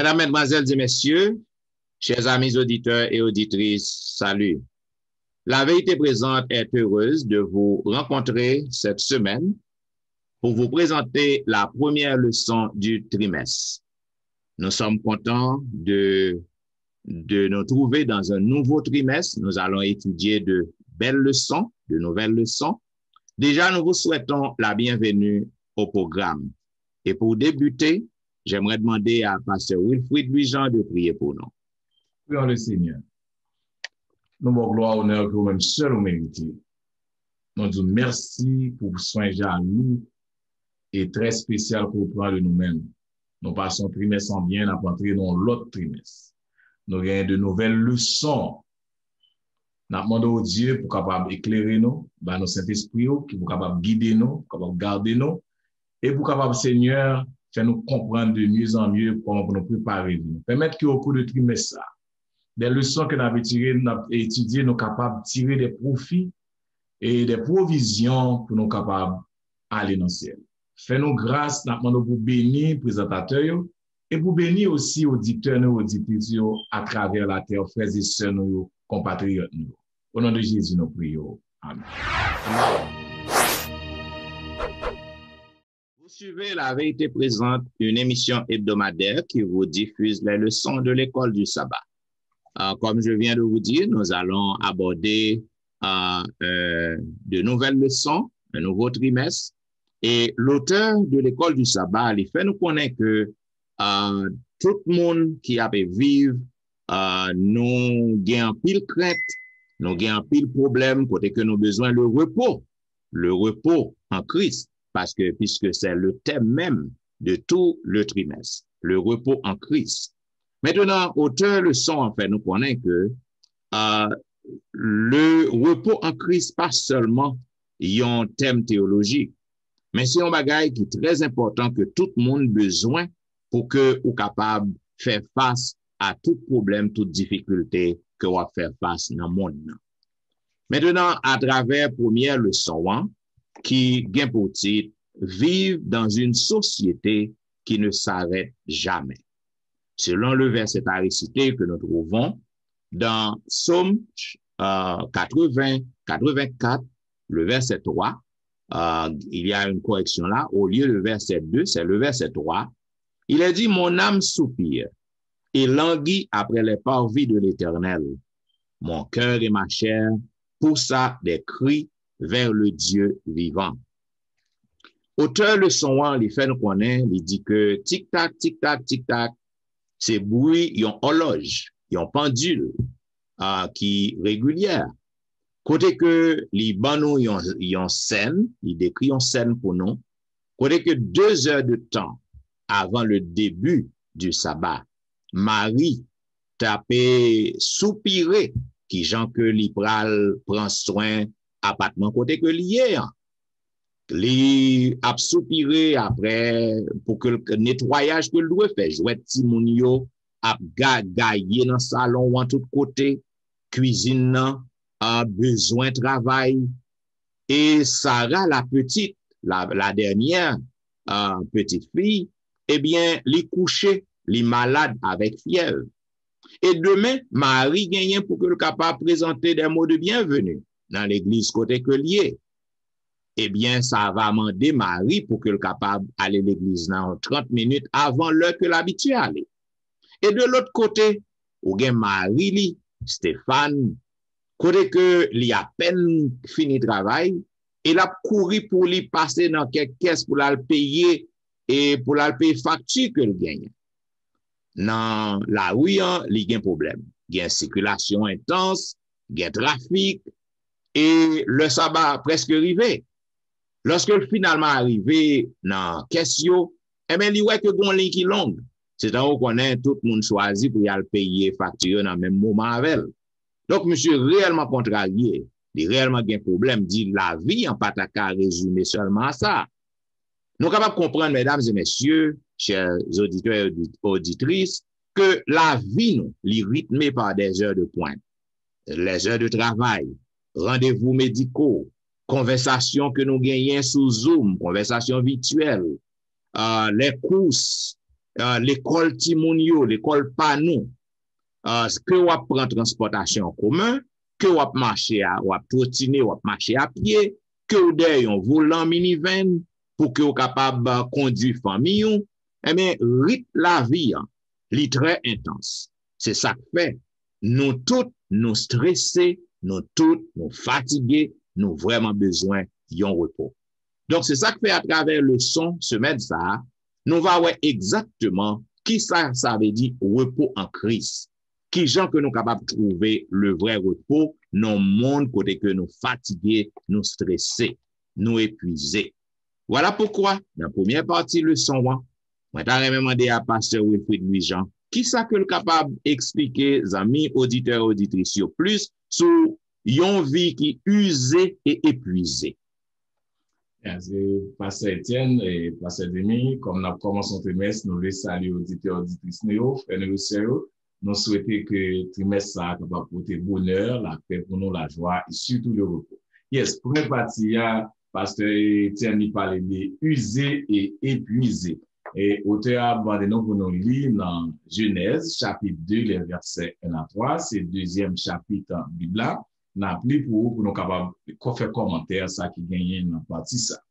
Mesdames, Mesdemoiselles et Messieurs, chers amis auditeurs et auditrices, salut. La Vérité Présente est heureuse de vous rencontrer cette semaine pour vous présenter la première leçon du trimestre. Nous sommes contents de nous trouver dans un nouveau trimestre. Nous allons étudier de belles leçons, de nouvelles leçons. Déjà, nous vous souhaitons la bienvenue au programme. Et pour débuter, j'aimerais demander à Pasteur Wilfrid Louis-Jean de prier pour nous. Prions le Seigneur. Nous avons gloire, honneur que vous-même seul vous méritez. Nous disons merci pour soin à nous et très spécial pour prendre de nous-mêmes. Nous passons trimestre en bien à entrer dans l'autre trimestre. Nous avons de nouvelles leçons. Nous demandons au Dieu pour capable éclairer nous, par nos Saint-Esprit, qui pour capable guider nous, capable garder nous, et pour capable, Seigneur, faire nous comprendre de mieux en mieux comment nous préparer. Permettre qu'au cours de trimestre, des leçons que nous avons tirées, nous avons étudiées, nous sommes capables de tirer des profits et des provisions pour nous capables d'aller dans le ciel. Fais-nous grâce, nous demandons pour bénir les présentateurs et pour bénir aussi auditeurs et auditrices à travers la terre, frères et sœurs, nos compatriotes. Au nom de Jésus, nous prions. Amen. Vous suivez La Vérité Présente, une émission hebdomadaire qui vous diffuse les leçons de l'école du sabbat. Comme je viens de vous dire, nous allons aborder de nouvelles leçons, un nouveau trimestre. Et l'auteur de l'école du sabbat, il fait nous connaître que tout le monde qui a pu vivre, nous gagnons pile crainte, nous gagnons pile problème, côté que nous avons besoin le repos en Christ, parce que puisque c'est le thème même de tout le trimestre, le repos en Christ. Maintenant, auteur leçon, en fait, nous connaissons que le repos en Christ, pas seulement il y a un thème théologique, mais c'est un bagage qui est très important que tout le monde a besoin pour que vous capable de faire face à tout problème, toute difficulté que vous faire face dans le monde. Maintenant, à travers première leçon, qui vient pour titre vivre dans une société qui ne s'arrête jamais. Selon le verset à réciter que nous trouvons dans Psaume 84, le verset 3, il y a une correction là, au lieu du verset 2, c'est le verset 3. Il est dit, mon âme soupire et languit après les parvis de l'Éternel. Mon cœur et ma chair poussa des cris vers le Dieu vivant. Auteur le son, il fait nous connaître, il dit que tic-tac, tic-tac, tic-tac, c'est bruit, il y a une horloge, il y a une pendule qui est régulière. Côté que les banos, il y a une scène, il décrit une scène pour nous. Côté que 2 heures de temps avant le début du sabbat, Marie tapait soupirer, qui Jean que l'Ipral prend soin appartement côté que lié. Li a soupiré après pour que le nettoyage que le doit faire. Jouet Timonio a gaillé dans le salon en tout côté, cuisine a besoin de travail. Et Sarah, la petite, la dernière petite fille, eh bien, li couché, li malade avec fièvre. Et demain, Marie gagne pour que le capable présenter des mots de bienvenue dans l'église côté que lié. Eh bien, ça va demander Marie pour que le capable aller à l'église dans 30 minutes avant l'heure que l'habitué aller. Et de l'autre côté, ou gen Marie, Stéphane, côté que li a peine fini travail, il a couru pour lui passer dans quelques caisses pour la payer et pour la payer facture que le gagne. Dans la rue, il y a un problème. Il y a une circulation intense, il y a un trafic, et le sabbat presque arrivé. Lorsque finalement arrivé dans question, eh bien, il y a que gon ligne qui longue. C'est un qu'on a tout le monde choisi pour y aller payer facture dans le même moment avec elle. Donc, monsieur réellement contrarié, il réellement un problème, dit la vie en pataka résumé seulement à ça. Nous sommes capables de comprendre, mesdames et messieurs, chers auditeurs et auditrices, que la vie, nous, est rythmée par des heures de pointe, les heures de travail, rendez-vous médicaux, conversations que nous gagnons sous Zoom, conversations virtuelles, les courses, l'école Timounio, l'école Panou, que ou prend transportation en commun, que ou marcher ou trottiner ou marcher à pied, que ou derrière un volant minivan pour que ou capable conduire famille, eh bien, rythme la vie, li très intense. C'est ça que fait. Nous tous, nous stressés, nous tous, nous fatigués, nous vraiment besoin d'un repos. Donc, c'est ça que fait à travers le son, semaine ça, nous va voir exactement qui ça veut dire repos en Christ. Qui gens que nous capables de trouver le vrai repos dans le monde côté que nous fatigués, nous stressés, nous épuisés. Voilà pourquoi, dans la première partie de leçon 1, moi, j'ai demandé à Pasteur Wilfrid Louis-Jean, qui ça que le capable d'expliquer, amis, auditeurs, auditrices, plus sur une vie qui usée et épuisée. Merci, Pasteur Etienne et Pasteur Demi. Comme nous avons commencé le trimestre, nous voulons saluer auditeurs, auditrices, frères et sœurs. Nous souhaitons que le trimestre soit capable de porter bonheur, la paix pour nous, la joie et surtout le repos. Yes, première partie, Pasteur Etienne nous parlait de usé et épuisé. Et auteur a abordé nous pour nous lire dans Genèse, chapitre 2, les versets 1 à 3. C'est le deuxième chapitre en Bible. Nous avons appelé pour nous capables de faire commentaire ça qui gagne dans la partie ça.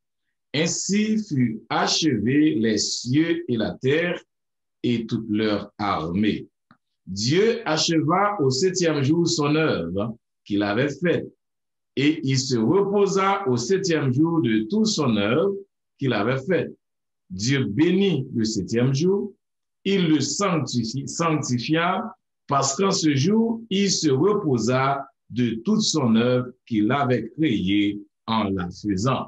Ainsi fut achevé les cieux et la terre et toute leur armée. Dieu acheva au 7e jour son œuvre qu'il avait faite, et il se reposa au 7e jour de toute son œuvre qu'il avait faite. Dieu bénit le 7e jour, il le sanctifia, parce qu'en ce jour, il se reposa de toute son œuvre qu'il avait créée en la faisant.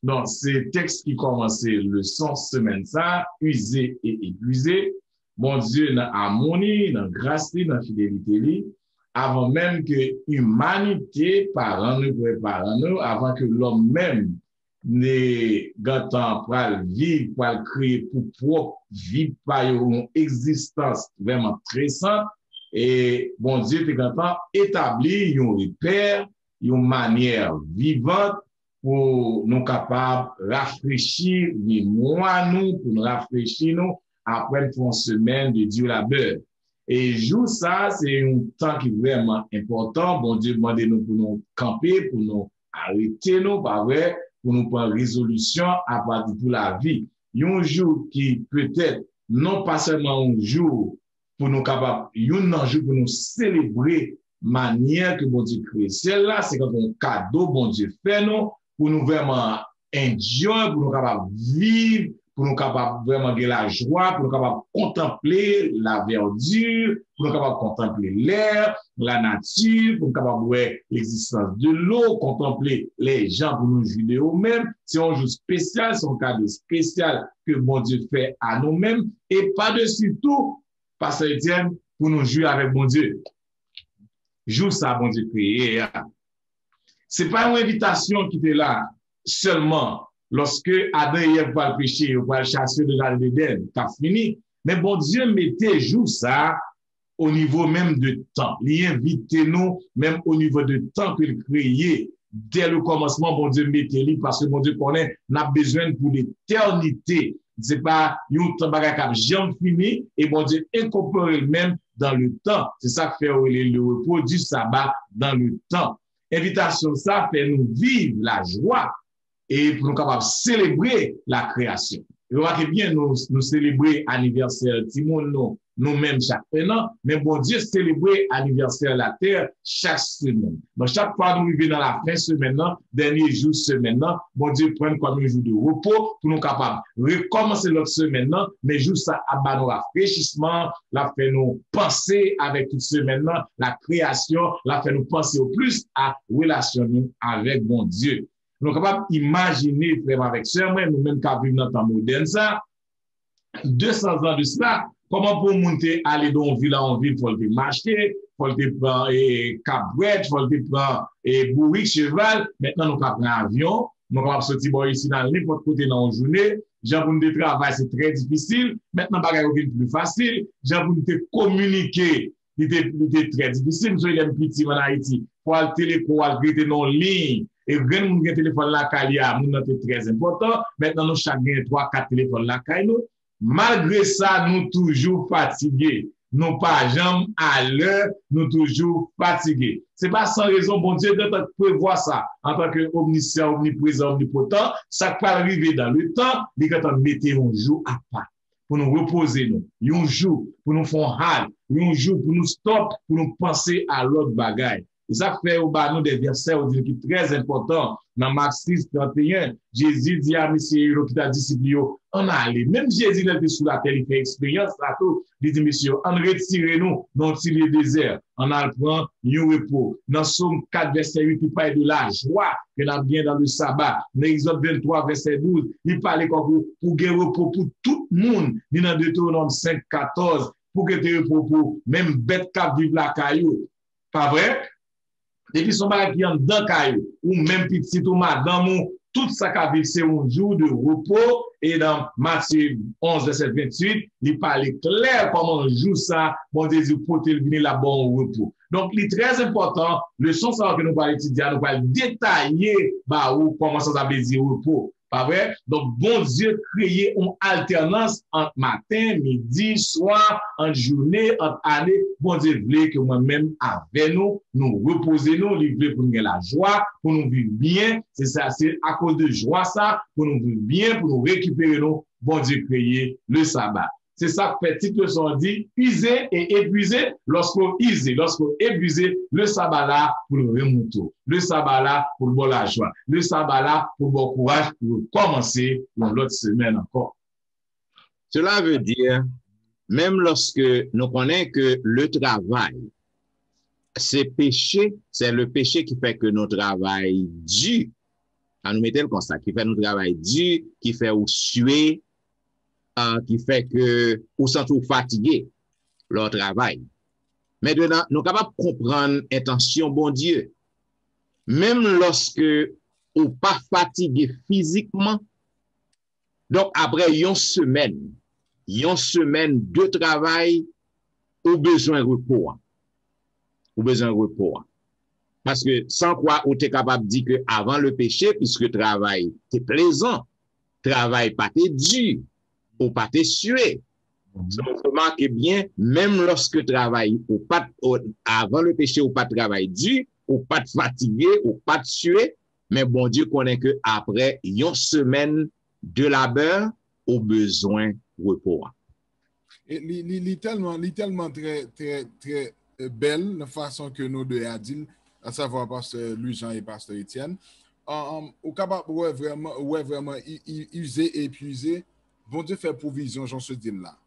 Donc, c'est texte qui commençait le sens semaine ça, usé et épuisé. Mon Dieu, dans harmonie, dans grâce, dans fidélité, avant même que l'humanité, par nous, prépare nous, avant que l'homme même ne gâtant pour vivre, pour créer pour propre vivre par une existence vraiment très simple. Et bon Dieu, t'es content établir un repère, une manière vivante pour nous capables de rafraîchir les mois, nous, pour nous rafraîchir, nous, après une semaine de Dieu labeur. Et jour ça, c'est un temps qui est vraiment important. Bon Dieu, demandez-nous pour nous camper, pour nous arrêter, nous, pas vrai, pour nous prendre résolution à partir de la vie. Un jour qui peut-être, non pas seulement un jour, pour nous capables, un jour pour nous célébrer manière que bon Dieu crée. Celle-là, c'est comme un cadeau, bon Dieu fait nous, pour nous vraiment enjoy, pour nous capables vivre, pour nous capables vraiment de la joie, pour nous capables contempler la verdure, pour nous capables contempler l'air, la nature, pour nous capables voir l'existence de l'eau, contempler les gens pour nous juger eux-mêmes. C'est un jour spécial, c'est un cadeau spécial que bon Dieu fait à nous-mêmes, et par-dessus tout, Pasteur Etienne, pour nous jouer avec bon Dieu. Joue ça, bon Dieu créé. C'est pas une invitation qui était là seulement lorsque Adam et Ève vont pécher, ou vont chasser de jardin d'Éden, t'as fini. Mais bon Dieu mettait joue ça au niveau même de temps. Il invitait nous, même au niveau de temps qu'il créait. Dès le commencement, bon Dieu mettait lui, parce que bon Dieu connaît, n'a besoin pour l'éternité. C'est pas un temps qui jamais fini, et bon Dieu incorporé même dans le temps. C'est ça qui fait le repos du sabbat dans le temps. Invitation, ça fait nous vivre la joie et pour nous capables de célébrer la création. Et remarquez bien, nous célébrer l'anniversaire Timon, nous-mêmes chaque an, mais bon Dieu célébrer l'anniversaire de la terre chaque semaine. Donc, chaque fois nous arrivons dans la fin semaine, dernier jour semaine, bon Dieu prend comme un jour de repos pour nous capables de recommencer notre semaine, mais juste ça abat nos rafraîchissements, la fait nous penser avec toute semaine, la création, la fait nous penser au plus à relationner avec bon Dieu. Nous sommes capables d'imaginer, frère avec sœur, nous-mêmes qui vivons dans le temps moderne, ça, 200 ans de cela, comment pour monter, aller dans une ville en ville, il faut le marcher, il faut le prendre cabouette, il faut le prendre bourrique, cheval. Maintenant, nous avons un avion, nous avons sorti ici dans n'importe côté dans une journée. J'ai pour nous travailler, c'est très difficile. Maintenant, bagage est plus facile. J'ai pour nous communiquer, c'est très difficile. Nous sommes les petits en Haïti. Pour le téléphone, pour le en ligne. Et vraiment, nous avons un téléphone là, c'est très important. Maintenant, nous chacun 3-4 téléphones là, Malgré ça, nous toujours fatigués. Nous pas jamais à l'heure, nous toujours fatigués. C'est pas sans raison, bon Dieu, de prévoir ça en tant que omniscient, omniprésent, omnipotent, ça peut arriver dans le temps, il faut mettre un jour à part pour nous reposer nous, un jour pour nous faire halt, un jour pour nous stop, pour nous penser à l'autre bagaille. Et ça fait au bas nous des versets qui sont très importants. Dans Marc 6, 31, Jésus dit à monsieur qui t'a disciple, on a allé. Même Jésus, il était sous la terre, il fait expérience, là tout. Il dit, monsieur, on retire-nous dans le désert. On a le prend un repos. Dans Somme 4, verset 8, il parle de la joie que l'on a bien dans le sabbat. Dans Exode 23, verset 12, il parle pour gagner repos pour tout le monde. Dans Deutéronome 5, 14, pour que tu repos pour même bête cap vivre la caillou. Pas vrai? Depuis son bagage qui est dans caillou, ou même petit ou madame, tout ça qui vivre, c'est un jour de repos. Et dans Matthieu 11, verset 28, il parle clair comment un jour ça, bon Dieu, pour te venir là-bas au repos. Donc, il est très important, le son que nous allons étudier, nous allons détailler, comment ça veut dire repos. Pas vrai? Donc, bon Dieu créé une alternance entre matin, midi, soir, en journée, entre année. Bon Dieu voulait que moi-même, avec nous reposer nous, il voulait pour nous la joie, pour nous vivre bien. C'est ça, c'est à cause de joie ça, pour nous vivre bien, pour nous récupérer nous. Bon Dieu créé le sabbat. C'est ça que fait titre son dit, user et épuiser. Lorsqu'on use, lorsqu'on épuise, le sabbat là pour le remonter. Le sabbat là pour le bon la joie. Le sabbat là pour le bon courage pour commencer dans l'autre semaine encore. Cela veut dire, même lorsque nous connaissons que le travail, c'est péché, c'est le péché qui fait que notre travail dur, à nous mettre le constat, qui fait notre travail dur, qui fait ou suer, qui fait que ou sent fatigué leur travail. Maintenant, nous sommes capables de comprendre l'intention bon Dieu. Même lorsque ou pas fatigué physiquement, donc après une semaine de travail, ou besoin de repos. Ou besoin de repos. Parce que sans quoi, ou t'es capable de dire que avant le péché, puisque le travail est plaisant, travail pas dur, ou pas sué. Donc, remarquez bien, même lorsque travail, ou pas, avant le péché, ou pas travail dur, ou pas fatigué, ou pas sué, mais bon Dieu connaît que après une semaine de labeur, au besoin de repos. Et tellement très belle la façon que nous deux a dit, à savoir pasteur Louis-Jean et pasteur Étienne. Au capable vraiment user et épuiser, bon Dieu fait provision, j'en se dis là.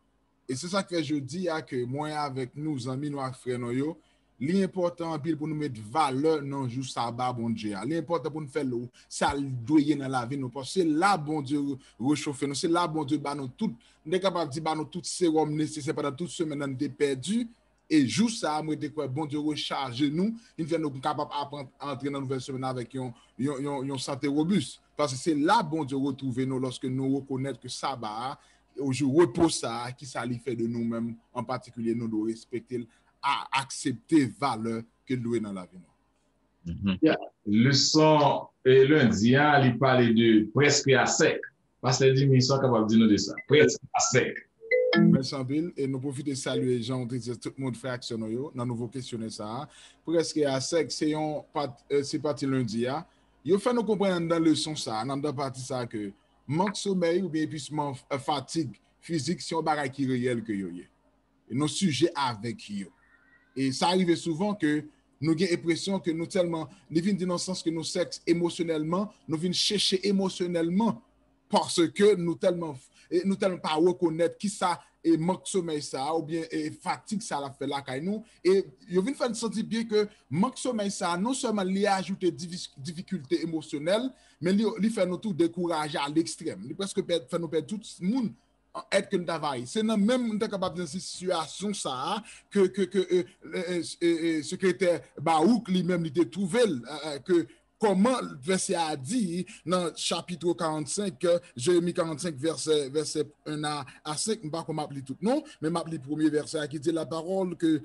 Et c'est ça que je dis à que moi avec nous amis, nous frères nous, l'important pour nous mettre valeur dans jour sabbat bon Dieu. L'important pour nous faire le ça doyer dans la vie nous parce que c'est là bon Dieu réchauffer nous, c'est là bon Dieu ba nous tout, nous capable de ba nous tout sérum nécessaire pendant toute semaine on était perdu. Et juste ça, moi, quoi, bon Dieu recharge nous, il fait nous capable d'entrer dans une nouvelle semaine avec une santé robuste. Parce que c'est là, bon Dieu retrouve nous lorsque nous reconnaissons que ça va, au jour repos ça, qui ça lui fait de nous-mêmes, en particulier, nous devons respecter, à accepter valeur que nous avons dans la vie. Yeah. Leçon lundi, il parlait de presque à sec. Parce que les sont capables de dire de ça. Presque à sec. Merci Bill et nous profitons de saluer Jean tout le monde fait action dans nouveau questionnaire ça presque à sec c'est parti lundi il fait nous comprendre dans leçon ça dans partie ça que manque sommeil ou bien épuisement fatigue physique c'est un bagage qui réel que yo et nos sujets avec yo et ça arrive souvent que nous avons l'impression que nous tellement nous venons dans le sens que nous sexe émotionnellement nous venons chercher émotionnellement parce que nous tellement pas reconnaître qui ça et manque sommeil ça ou bien fatigue ça la fait là nous et yo vinn faire sentir bien que manque sommeil ça non seulement lui ajouter difficultés émotionnelles mais lui fait nous tout décourager à l'extrême lui presque fait nous perdre tout le monde être que nous travail c'est même nous capable dans cette situation ça que secrétaire Baouk lui-même il trouvé que comment le verset a dit dans chapitre 45, Jérémie 45, verset 1 à 5, je ne sais pas comment m'appeler tout, non, mais m'appeler le premier verset qui dit la parole que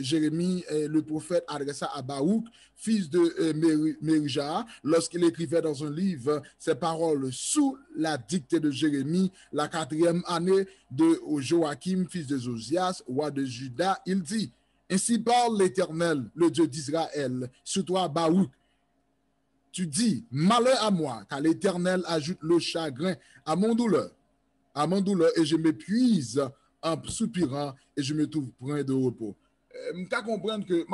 Jérémie, le prophète, adressa à Baruch, fils de Mérija, lorsqu'il écrivait dans un livre ces paroles sous la dictée de Jérémie, la 4e année de Joachim, fils de Josias, roi de Juda, il dit, ainsi parle l'Éternel, le Dieu d'Israël, sur toi, Baruch. Tu dis, malheur à moi, car l'Éternel ajoute le chagrin à mon douleur, et je m'épuise en soupirant, et je me trouve plein de repos. Je comprendre que,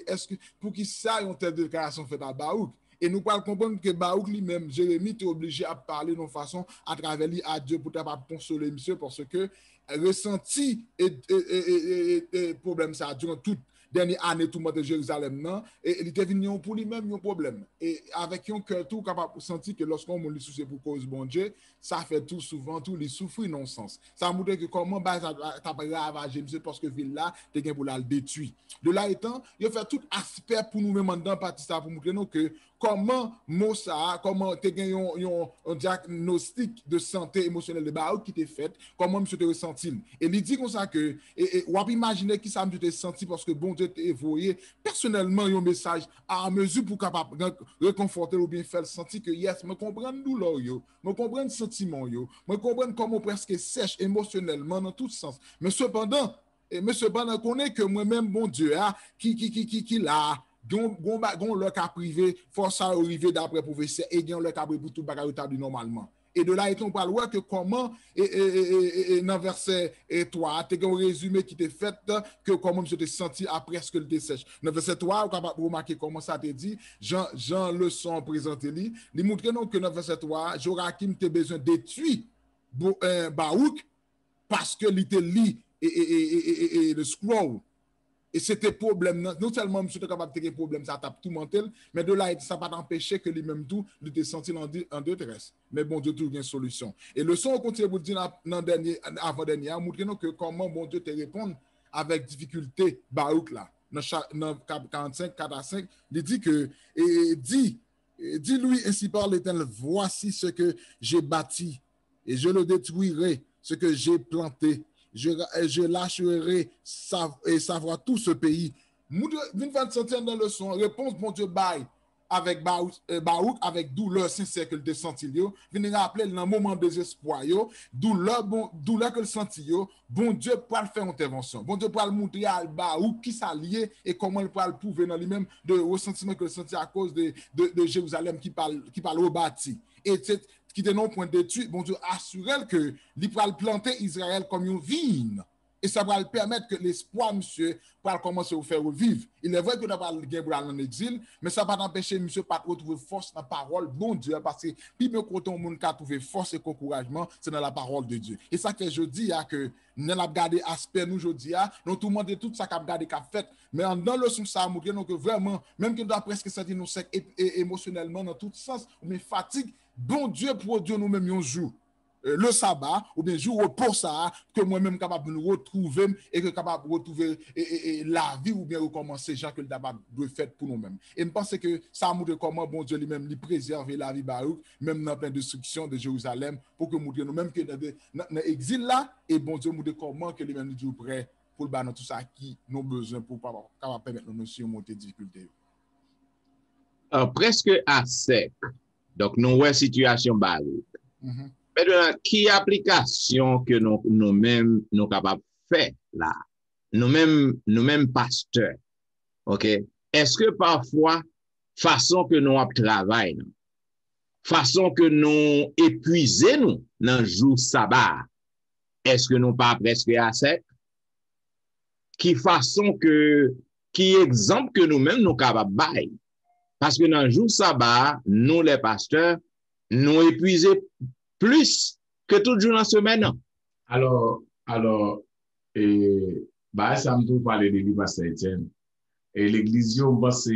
est-ce que pour qui ça, on telle déclaration faite à Baruch? Et nous pouvons comprendre que Baruch lui-même, Jérémie, est obligé à parler de façon à travers lui à Dieu pour consoler monsieur, parce que ressenti et problème ça durant toute dernière année tout le monde de Jérusalem non et il était venu pour lui-même un problème et avec un cœur tout capable de sentir que lorsqu'on lui soucie pour cause bon Dieu ça fait tout souvent tout les souffrir non sens ça montre que comment ça t'a ravagé monsieur parce que ville là t'es gain pour la détruire de là étant il fait tout aspect pour nous même dans partie ça pour montrer nous que comment Mossa comment t'es gain un diagnostic de santé émotionnelle de Baruch qui t'est fait comment monsieur te ressenti et il dit comme ça que et on peut imaginer qui ça me te senti parce que bon Dieu t'est envoyé personnellement un message à mesure pour capable réconforter ou bien faire sentir que yes me comprendre douleur yo me comprendre sentiment yo me comprendre comment presque sèche émotionnellement dans tout sens mais cependant connaît que moi-même bon Dieu qui là gon le cas privé force à arriver d'après professeur et gagne le cas pour tout bagage établi normalement et de là on parle ouais que comment et dans verset 3 tu as un résumé qui t'est fait que comment je t'ai senti après ce que le dessèche dans verset 3 on capable remarquer comment ça te dit Jean le son présenté lui montre non que dans verset 3 Joachim t'a besoin détruire Baruch parce que il était lit et le scroll. Et c'était problème, non seulement monsieur était capable de faire problème, ça tape tout mental, mais de là, ça n'a pas empêché que lui-même tout, il était senti en détresse. Mais bon Dieu, trouve une solution. Et le son, on continue pour dire avant-dernier, montre que comment bon Dieu te répond avec difficulté, Baruch là, dans 45, 4 à 5, il dit que, dis-lui ainsi par l'Éternel, voici ce que j'ai bâti, et je le détruirai, ce que j'ai planté. Je lâcherai savoir tout ce pays. Vin faire sentir dans le son, réponse, mon Dieu, bail avec Baruch, avec douleur sincère que le senti, vin rappeler dans un moment de désespoir, douleur que le senti, bon Dieu pour faire intervention. Bon Dieu pour le montrer à Baruch qui s'allie et comment il peut le prouver dans lui-même de ressentiment que le senti à cause de Jérusalem qui parle rebâti. Et qui était non point d'étude, bon Dieu assurel que il va planter Israël comme une vigne. Et ça va le permettre que l'espoir, monsieur, va commencer à faire revivre. Il est vrai que nous avons le pour aller en exil, mais ça va pas empêcher, monsieur, pas de retrouver force dans la parole, bon Dieu, parce que puis bien quand on a trouvé force et encouragement, c'est dans la parole de Dieu. Et ça fait, je dis, que nous avons gardé aspect, nous, je dis, nous tout le monde tout ça qu'a gardé, qu'a fait, mais dans le son, ça a montré que vraiment, même que nous avons presque senti nous sec émotionnellement, dans tout sens, mais fatigue, bon Dieu produit nous-mêmes un jour. Le sabbat ou bien jour repos ça que moi-même capable de nous retrouver et que capable de retrouver la vie ou bien recommencer Jean que le d'abord doit faire pour nous-mêmes et je pense que ça montre comment bon Dieu lui-même lui préserver la vie Baruch même dans plein destruction de Jérusalem pour que montrer nous-mêmes que dans l'exil là et bon Dieu montre comment que lui-même nous prêt pour le tout ça qui nous besoin pour capable permettre nous surmonter difficultés. Presque à sec. Donc nous ouais situation Baruch. Maintenant, qui application que nous-mêmes nous capables de faire là? Nous-mêmes pasteurs. OK? Est-ce que parfois, façon que nous travaillons, façon que nous épuisons nous dans le jour sabbat, est-ce que nous pas presque à sec? Qui exemple que nous-mêmes nous capables de bailler? Parce que dans le jour sabbat, nous les pasteurs, nous épuisons plus que tout jour dans la semaine. Alors, ça me trouve parler de pasteur Etienne. Et l'église, on pense,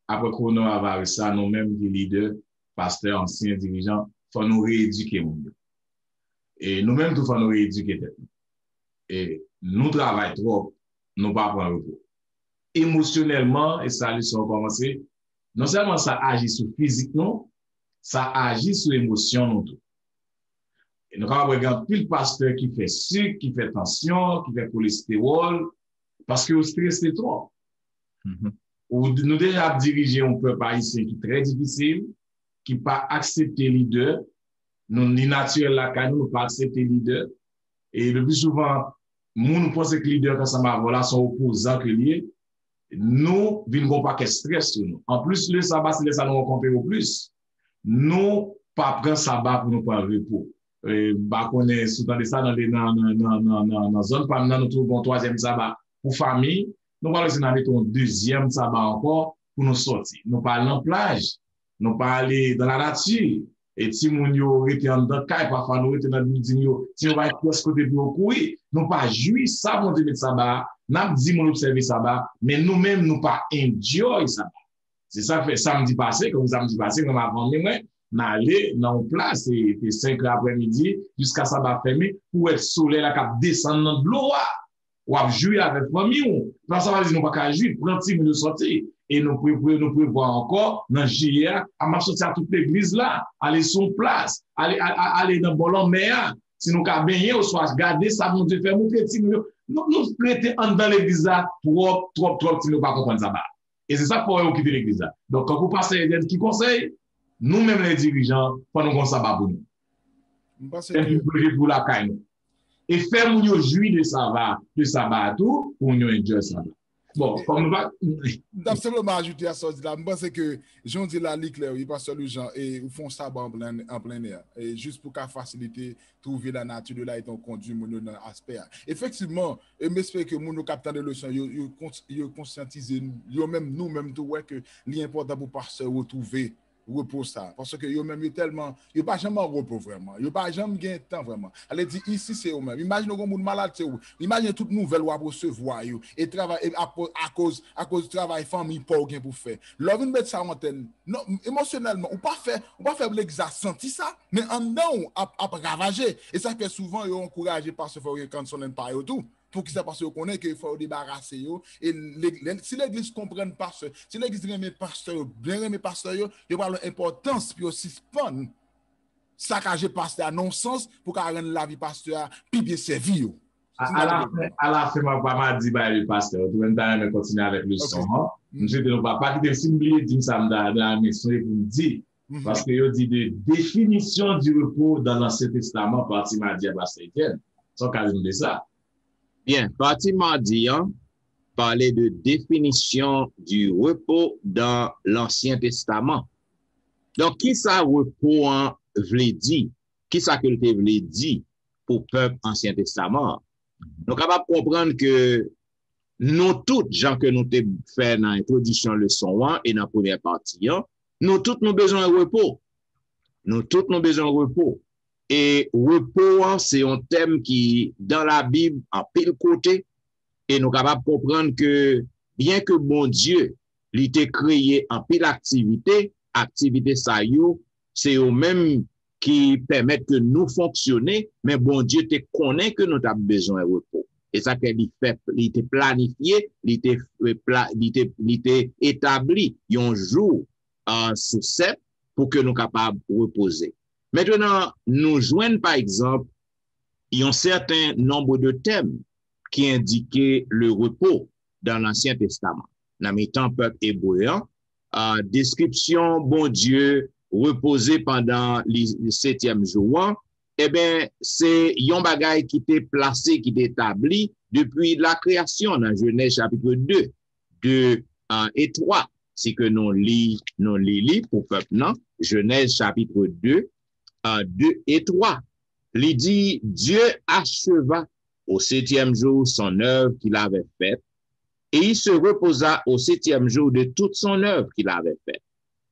après qu'on a avancé ça, nous-mêmes, les leaders, pasteurs, anciens dirigeants, faut nous rééduquer. Et nous-mêmes, il faut nous rééduquer. Et nous travaillons trop, nous pas prendre repos. Émotionnellement, et ça, ils sont commencé, non seulement ça agit sur le physique, non, ça agit sur l'émotion, non tout. Et nous avons regardé plus le pasteur qui fait sucre, qui fait tension, qui fait cholestérol, parce que le stress c'est trop. Ou nous déjà diriger un peuple haïtien qui est très difficile, qui pas accepter leader, nous ni naturel là, nous pas accepter leader. Et le plus souvent, nous pensons que leader quand ça m'a voilà sont opposants que liés. Nous vivons pas que stress sur nous. En plus le sabbat c'est ça nous rencontrer au plus. Nous pas prendre sabbat pour nous prendre repos. Bah qu'on est sous dans ça dans zone pas nous trouvons troisième sabbat pour famille. Nous parlons de un deuxième sabbat encore pour nous sortir. Nous parlons en plage, nous parlons dans la nature. Et si moun yo rete en dedans kay parfois nous rete dans building yo si on va presque côté pour courir nous pas jouir ça mon Dieu sabbat n'a dit mon observer sabbat mais nous même nous pas enjoy sabbat c'est ça fait samedi passé comme samedi passé comme avant moi m'aller dans place et 5 heures après-midi jusqu'à sabbat fermé pour être soleil la cap descendre dans de l'eau ou à jouer avec famille parce que ça va dire nous pas jouer prendre 10 minutes sortir. Et nous pouvons voir encore dans JR, à marcher à toute l'église là, aller sur place, aller dans Bolon mer, si nous avons baigné ou soit garder ça, nous devons faire mon petit, nous prêter dans l'église là, trop, si nous ne pas comprendre ça. Et c'est ça pour nous quitter l'église là. Donc, quand vous passez qui conseille, nous-mêmes les dirigeants, pour nous qu'on sabbat pour nous. Pour la caille. Et faire nous jouir de sabbat tout, pour nous enjoy ça. Bon, comme va. D'abord, simplement ajouter à ça, je pense que Jean dit là, clair, il passe sur les gens et ils font ça en plein air. Et juste pour qu'à faciliter, trouver la nature de là et ton conduit dans l'aspect. Effectivement, je m'espère que mon capteur de leçon, ils conscientisent, même nous-mêmes, que l'important pour passer retrouver repos ça parce que yo même yo tellement yo pas jamais repos vraiment yo pas jamais gain temps vraiment allez dire ici c'est eux même imagine un monde malade c'est eux imagine toute nouvelle ou recevoir yo et travail à cause du travail famille pas gain pour faire l'on vient mettre ça en antenne non émotionnellement ou pas faire l'exact senti ça mais en dedans à ravager et ça fait souvent yo encourager parce que faut quand son pas yo tout pour que ça parce qu'on connaît qu'il faut débarrasser yo et si l'église comprenne pasteur si l'église remet pasteur bien remet pasteur yo parle importance puis aussi suspendre saccager pasteur non sens pour rendre la vie pasteur puis bien servi yo à la fin m'a dit bah le pasteur tout même temps continuer avec le son je ne pas quitter simplifier dire ça dans la mission pour dire parce que yo dit de définition du repos dans l'Ancien Testament partie m'a dit pasteur Etienne sans calme de ça. Bien, partie mardi, parler de définition du repos dans l'Ancien Testament. Donc, qui ça repos voulait dire? Qui ça que le voulait dire pour peuple Ancien Testament? Nous sommes capables de comprendre que nous tous, gens que nous avons fait dans l'introduction leçon 1 et dans la première partie, nous tous nous besoin de repos. Nous tous nous besoin de repos. Et repos, c'est un thème qui, dans la Bible, en pile côté, et nous sommes capables de comprendre que, bien que bon Dieu, il était créé en pile activité ça c'est eux-mêmes qui permettent que nous fonctionner, mais bon Dieu te connaît que nous avons besoin de repos. Et ça qu'il fait, il était planifié, il était établi, un jour, sur 7, pour que nous soyons capables de reposer. Maintenant, nous joignons par exemple, il y a un certain nombre de thèmes qui indiquaient le repos dans l'Ancien Testament. Dans les temps peuple hébreu, description, bon Dieu, reposer pendant le 7e jour, eh bien, c'est un bagage qui était placé, qui était établi depuis la création dans Genèse chapitre 2, 2 et 3. C'est que nous lisons pour peuple, non? Genèse chapitre 2, 2 et 3. Il dit, Dieu acheva au 7e jour son œuvre qu'il avait faite, et il se reposa au 7e jour de toute son œuvre qu'il avait faite.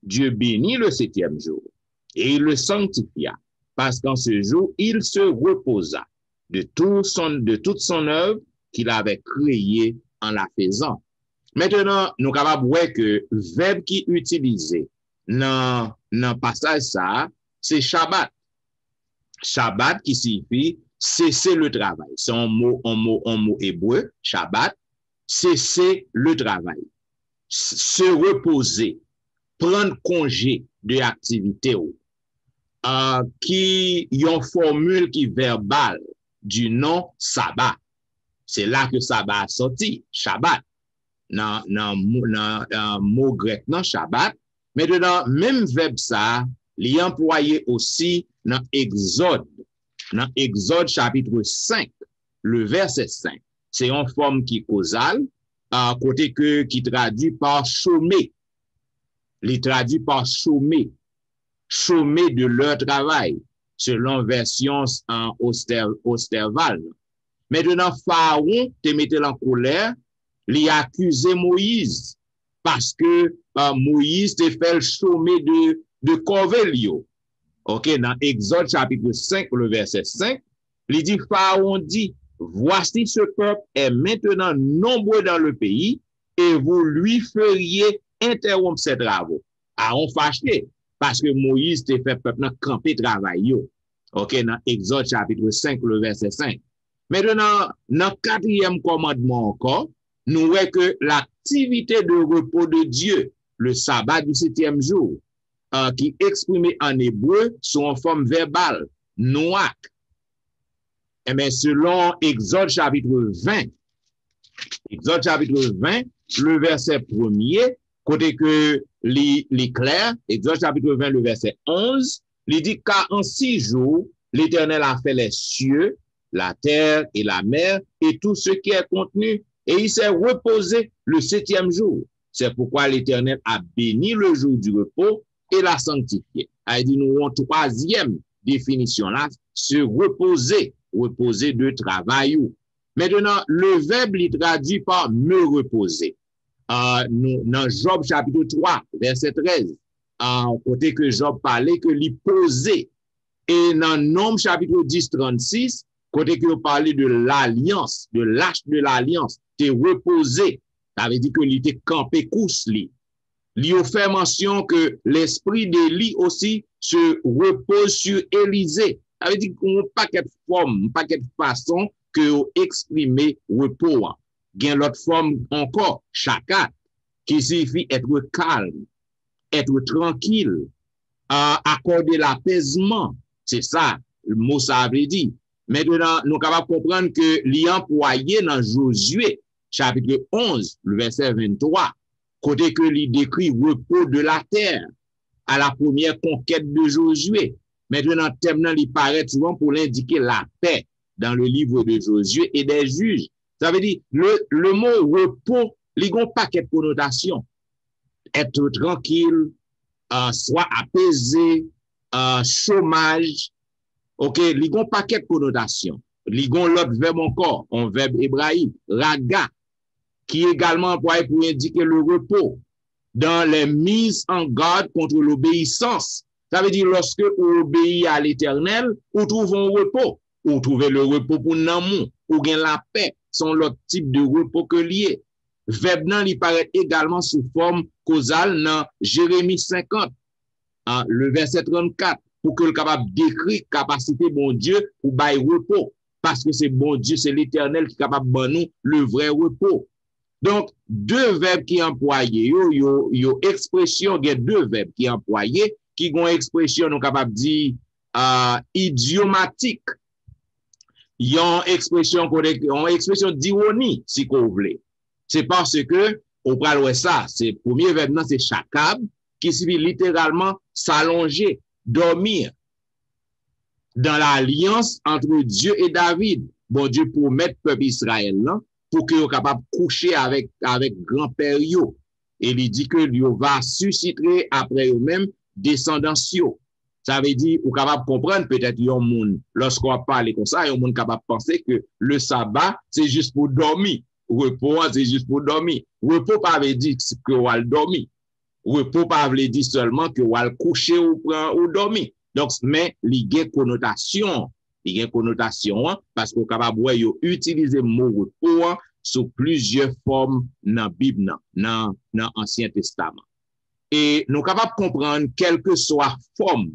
Dieu bénit le 7e jour, et il le sanctifia, parce qu'en ce jour, il se reposa de toute son œuvre qu'il avait créée en la faisant. Maintenant, nous sommes capables de voir que le verbe qui est utilisé dans le passage ça, c'est Shabbat. Shabbat qui signifie cesser le travail. C'est un mot hébreu, Shabbat, cesser le travail. Se reposer. prendre congé de activité qui yon formule qui verbale du nom sabbat. C'est là que sabbat a sorti, Shabbat. Dans mot grec, non, Shabbat. Mais dedans, même verbe ça, il est employé aussi dans Exode. Dans Exode chapitre 5, le verset 5. C'est une forme qui est causale, côté qui traduit par chômer. Il traduit par chômer. Chômer de leur travail, selon version en Osterval. Maintenant, Pharaon te mettait en colère, il a accusé Moïse, parce que Moïse te fait le chômer de Corvelio. Ok, dans Exode chapitre 5, le verset 5, il dit, Pharaon dit, voici ce peuple est maintenant nombreux dans le pays, et vous lui feriez interrompre ses travaux. Aaron fâché, parce que Moïse te fait peuple camper travail. Ok, dans Exode chapitre 5, le verset 5. Maintenant, dans le quatrième commandement encore, nous voyons que l'activité de repos de Dieu, le sabbat du 7e jour, qui est exprimé en hébreu sous en forme verbale, noak. Eh bien, selon Exode chapitre 20, le verset 1er, côté que l'éclair, Exode chapitre 20, le verset 11, il dit qu'en 6 jours, l'Éternel a fait les cieux, la terre et la mer et tout ce qui est contenu, et il s'est reposé le 7e jour. C'est pourquoi l'Éternel a béni le jour du repos et l'a sanctifié. Il dit, nous avons une troisième définition là, se reposer, reposer de travail. Maintenant, le verbe il traduit par me reposer. Dans Job chapitre 3, verset 13, côté que Job parlait que l'y posait. Et dans Nombre chapitre 10, 36, côté que vous parlez de l'alliance, de l'arche de l'alliance, t'es reposé. Ça veut dire que l'il était campé couche li. Li a fait mention que l'esprit d'Élie aussi se repose sur Élisée. Ça veut dire qu'on n'a pas quelle forme, pas quelle façon que vous exprimez repos. Il y a l'autre forme encore, chakat, qui signifie être calme, être tranquille, accorder l'apaisement. C'est ça, le mot ça veut dire. Maintenant, nous sommes capables de comprendre que l'employé dans Josué, chapitre 11, le verset 23, côté que l'il décrit repos de la terre à la première conquête de Josué. Maintenant, thème il paraît souvent pour l'indiquer la paix dans le livre de Josué et des juges. Ça veut dire, le mot repos, il n'y a pas de connotation. Être tranquille, soit apaisé, chômage. Ok, il n'y a pas de connotation. Il y a l'autre verbe encore, un verbe hébraïque, raga, qui est également employé pour indiquer le repos dans les mises en garde contre l'obéissance. Ça veut dire, lorsque vous obéissez à l'Éternel, vous trouvez un repos. Vous trouvez le repos pour l'amour, ou gain la paix, sont l'autre type de repos que lié. Verbe nan il paraît également sous forme causale dans Jérémie 50, le verset 34, pour que le capable d'écrire capacité bon Dieu pour bailler repos. Parce que c'est bon Dieu, c'est l'Éternel qui est capable de nous le vrai repos. Donc, deux verbes qui employés, yo expression, il y a deux verbes qui employés, qui ont expression, nous capable de dire, idiomatique. Il y a une expression d'ironie, si vous voulez. C'est parce que, on parle ça, c'est premier verbe, c'est chakab, qui signifie littéralement s'allonger, dormir. Dans l'alliance entre Dieu et David, bon Dieu promet peuple Israël, là, pour qu'il soit capable de coucher avec grand-père yo. Et il dit que lui va susciter après eux-mêmes descendance yo. Ça veut dire, ou capable de comprendre peut-être yon moun, lorsqu'on parle comme ça, yon moun capable de penser que le sabbat, c'est juste pour dormir. Repos, c'est juste pour dormir. Repos pas veut dire que on va dormir. Repos pas veut dire seulement que on va coucher ou dormir. Donc, mais il y a connotation. Il y a connotation, parce qu'on est capable d'utiliser le mot repos sous plusieurs formes dans la Bible, dans l'Ancien Testament. Et nous sommes capables de comprendre quelle que soit la forme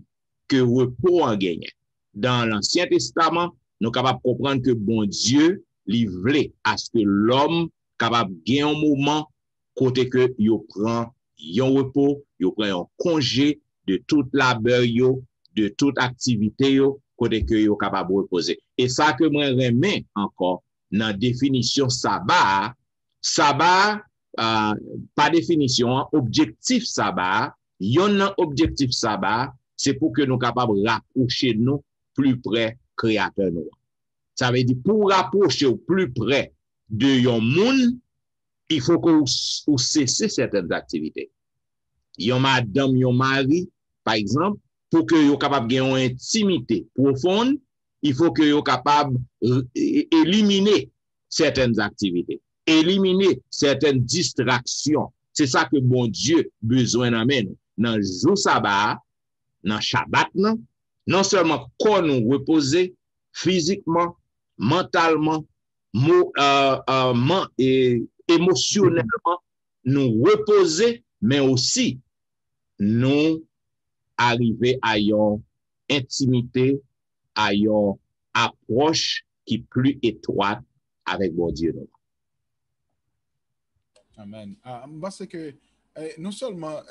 que repos a gagné. Dans l'Ancien Testament, nous sommes capables de comprendre que bon Dieu livré à ce que l'homme capable de gagner un moment côté que il prend un repos yo prend un congé de tout labeur yo, de toute activité yo, côté que yo capable reposer. Et ça que moi remets encore dans définition sabbat, sabbat par définition objectif sabbat, yon objectif sabbat, c'est pour que nous capables rapprocher nous plus près créateur nous. Ça veut dire pour rapprocher au plus près de yon monde, il faut que vous cessez certaines activités. Yon madame, yon mari, par exemple, pour que vous capable de gagner une intimité profonde, il faut que vous capable d'éliminer certaines activités, éliminer certaines distractions. C'est ça que bon Dieu besoin d'amener. Dans le jour sabbat, dans le Shabbat, non seulement qu'on nous reposer physiquement, mentalement, et émotionnellement, nous reposer, mais aussi nous arriver à une intimité, à une approche qui est plus étroite avec mon Dieu. Amen. Parce que non seulement,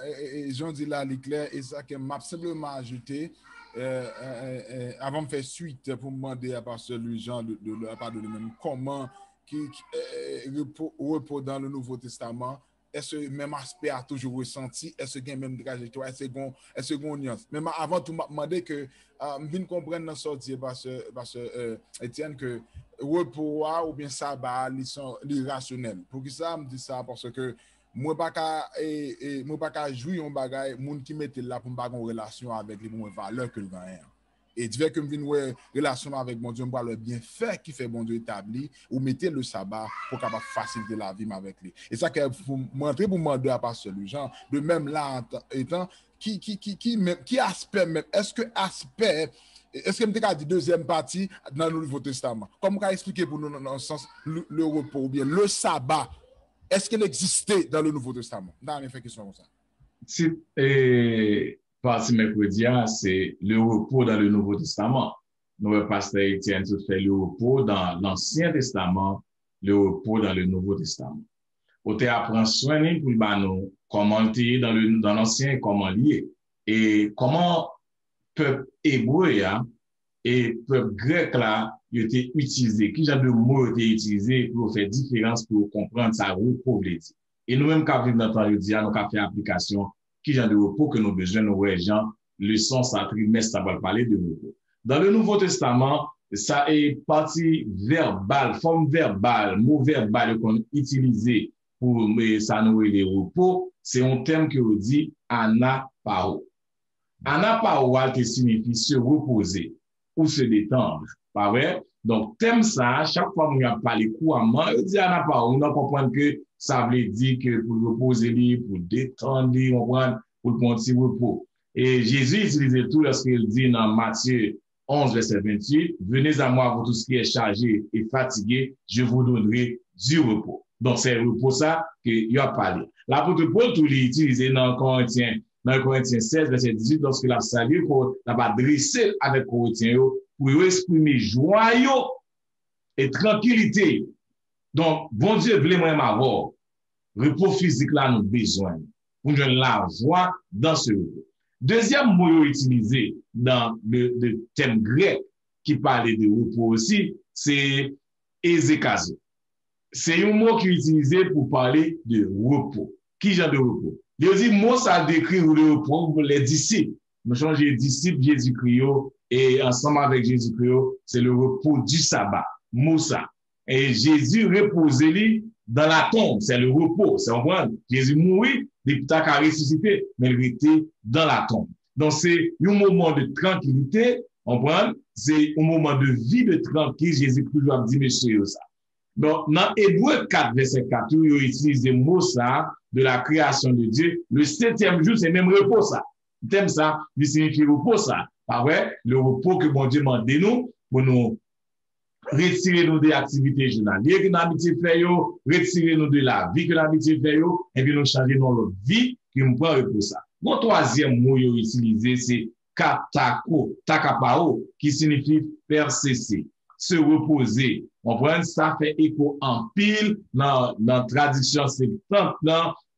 j'en dis là, l'éclair, et ça que m'a simplement ajouté, avant de faire suite pour demander à pasteur Louis-Jean de la part de lui-même, comment repos dans le Nouveau Testament, est-ce que même aspect a toujours ressenti, est-ce qu'il y a même trajectoire, est-ce qu'il y a une nuance. Mais avant tout, m'a demandé que je viens comprendre dans ce sortie, parce que Étienne, que repos ou bien sabbat, ils sont irrationnels. Pour qui ça, me dit ça, parce que moi pas qu'à jouer un bagage, moun qui mette là pour pas une relation avec les bonnes valeurs que le gagne. Et tu veux que me vienne une relation avec mon Dieu, on le bienfait qui fait bon Dieu établi, ou mettez le sabbat pour capable faciliter la vie avec lui. Et ça que pour montrer pour demander à pasteur Louis-Jean, de même là étant qui aspect même, est-ce que me dit deuxième partie dans le Nouveau Testament? Comment on expliquer pour nous dans le sens le repos ou bien le sabbat? Est-ce qu'il existait dans le Nouveau Testament? Dans les faits qui sont comme ça. Partie mercredi, c'est le repos dans le Nouveau Testament. Notre pasteur Étienne tout fait le repos dans l'Ancien Testament, le repos dans le Nouveau Testament. On te apprend soin pour nous commenter dans l'Ancien et comment lier. Et comment peuple hébreu et peuple grec là, il était utilisé, qui genre de mots étaient utilisés pour faire différence, pour comprendre sa repos. Et nous-mêmes, quand nous avons dans le dia, nous avons fait application, qui genre de repos que nous avons besoin, nous gens, leçon, ça trimestre, ça va parler de repos. Dans le Nouveau Testament, ça est partie verbale, forme verbale, mot verbal qu'on utilise pour ça nous les repos, c'est un terme que vous dit anapao. Anapao, qui signifie se reposer ou se détendre. Pas vrai? Donc, thème ça, chaque fois qu'on a parlé couramment, on dit anapao, on comprend que ça veut dire que pour reposer, pour détendre, pour le petit repos. Et Jésus utilisait tout lorsqu'il dit dans Matthieu 11, verset 28, venez à moi, vous tous qui êtes chargés et fatigués, je vous donnerai du repos. Donc, c'est le repos ça qu'il a parlé. L'apôtre Paul, tout l'utilisé dans Corinthiens 16, verset 18, lorsque la salut, il a dressé avec Corinthiens pour exprimer joie et tranquillité. Donc, bon Dieu voulait moi m'avoir. Repos physique là, nous besoin. Pour nous la voix dans ce repos. Deuxième mot utilisé dans le thème grec qui parlait de repos aussi, c'est ezekazo. C'est un mot qui est utilisé pour parler de repos. Qui genre de repos? Il dit, mot ça décrit le repos pour les disciples. Nous changeons les disciples Jésus-Christ et ensemble avec Jésus-Christ, c'est le repos du sabbat. Moussa. Et Jésus reposait lui dans la tombe. C'est le repos. C'est vrai. Jésus mourit, depuis qu'il a ressuscité, mais il était dans la tombe. Donc, c'est un moment de tranquillité. On prend, c'est un moment de vie de tranquille. Jésus-Christ a dit, monsieur, ça. Donc, dans Hébreux 4, verset 4, il utilise le mot ça, de la création de Dieu. Le 7e jour, c'est même repos ça. Le thème ça, il signifie repos ça. Pas vrai? Le repos que bon Dieu m'a donné nous, pour nous retirer nous des activités journalières que nous avons fait, retirer nous de la vie que nous avons fait, et puis nous changer dans notre vie qui nous prend repos ça. Mon troisième mot utilisé, c'est katako, takapao, qui signifie faire cesser. se reposer. On prend ça fait écho en pile dans traduction septante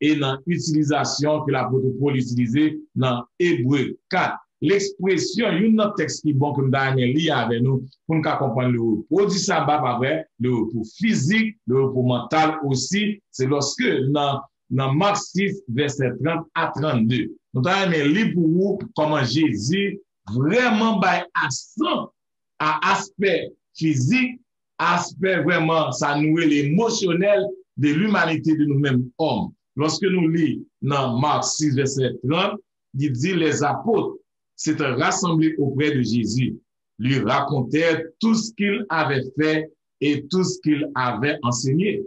et dans l'utilisation que l'apôtre Paul utilisait dans Hébreux 4. L'expression, il y a un autre texte qui est bon que nous avons lu avec nous pour nous comprendre le repos du sabbat, pas vrai, le repos physique, le repos mental aussi. C'est lorsque dans Marc 6, verset 30 à 32, nous avons lu pour vous comment Jésus vraiment by accent à aspect physique, aspect vraiment, ça nourrit l'émotionnel de l'humanité de nous-mêmes hommes. Lorsque nous lisons dans Marc 6, verset 30, il dit les apôtres s'étaient rassemblés auprès de Jésus, lui racontèrent tout ce qu'il avait fait et tout ce qu'il avait enseigné.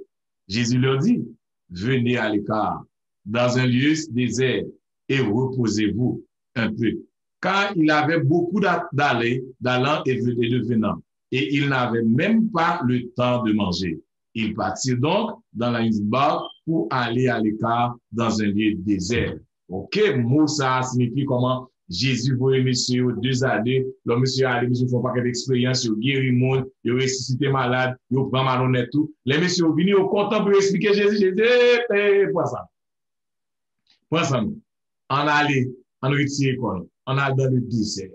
Jésus leur dit, venez à l'écart, dans un lieu désert, et reposez-vous un peu. Car il avait beaucoup d'allants et de venants, et il n'avait même pas le temps de manger. Il partit donc dans la barque pour aller à l'écart dans un lieu désert. Ok, mot ça signifie comment Jésus voyait monsieur 2 années, le monsieur a allé, monsieur fait un paquet d'expérience, il guérit le monde, il ressuscité malade, il prend malhonnête tout. Les messieurs sont venus au content pour expliquer Jésus, Jésus, pour ça. Pour ça, on allait, on retire quoi, on a dans le désert,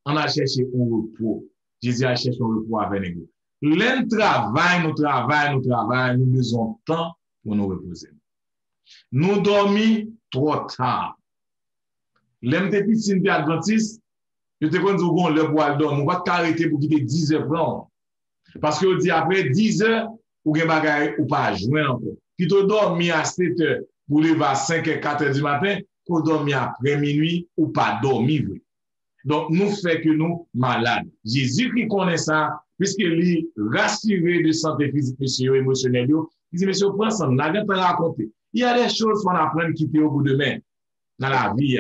on a cherché un repos. Jésus a cherché un repos avec nous. L'un travail, nous travaillons, nous besoin de temps pour nous reposer. Nous dormons trop tard. L'un des petits adventistes, je te dis qu'on le bois dormir, on va t'arrêter pour quitter 10 heures blanc. Parce que on dit après 10 heures, ou gen bagay ou pas jouer encore. Qui te dormir à 7 heures pour lever à 5 et 4 heures du matin, pour dormir après minuit ou pas dormir. Donc, nous fait que nous malades. Jésus qui connaît ça, puisqu'il est rassuré de santé physique, monsieur, émotionnelle, il dit, monsieur, prends ça, on a rien à raconter. Il y a des choses qu'on apprend qui au bout de main dans la vie.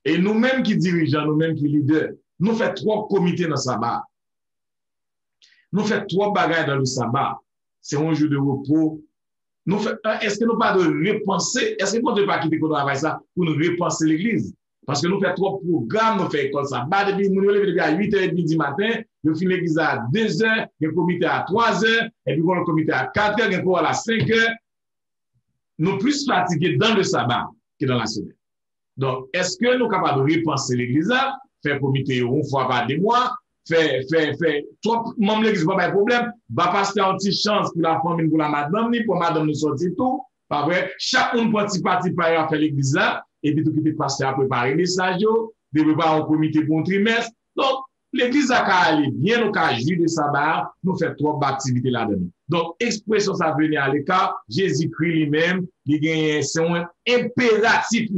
Et nous-mêmes qui dirigeons, nous-mêmes qui leaders, nous faisons 3 comités dans le sabbat. Nous faisons 3 bagages dans le sabbat. C'est un jour de repos. Est-ce que nous pas de repenser, est-ce que nous ne pas quitter qu'on travaille ça pour nous repenser l'église? Parce que nous faisons 3 programmes, nous faisons école sabbat, depuis nous levons à 8h30 du matin, nous finissons l'église à 2h, le comité à 3h, et puis le comité à 4h, et puis à 5h. Nous plus fatigués dans le sabbat que dans la semaine. Donc, est-ce que nous sommes capables de repenser l'église, faire comité une fois par 2 mois, faire, toi, même l'église, pas de problème, va passer une petite chance pour la famille, pour la madame, pour madame nous sortir tout, pas vrai? Chacun prend un petit parti pour faire l'église là, et puis tout qui est passé à préparer les messages, de préparer un comité pour un trimestre. Donc, l'église a aller bien au cas de sabbat, nous fait 3 activités là-dedans. Donc, expression ça venir à l'écart, Jésus-Christ lui-même, c'est un impératif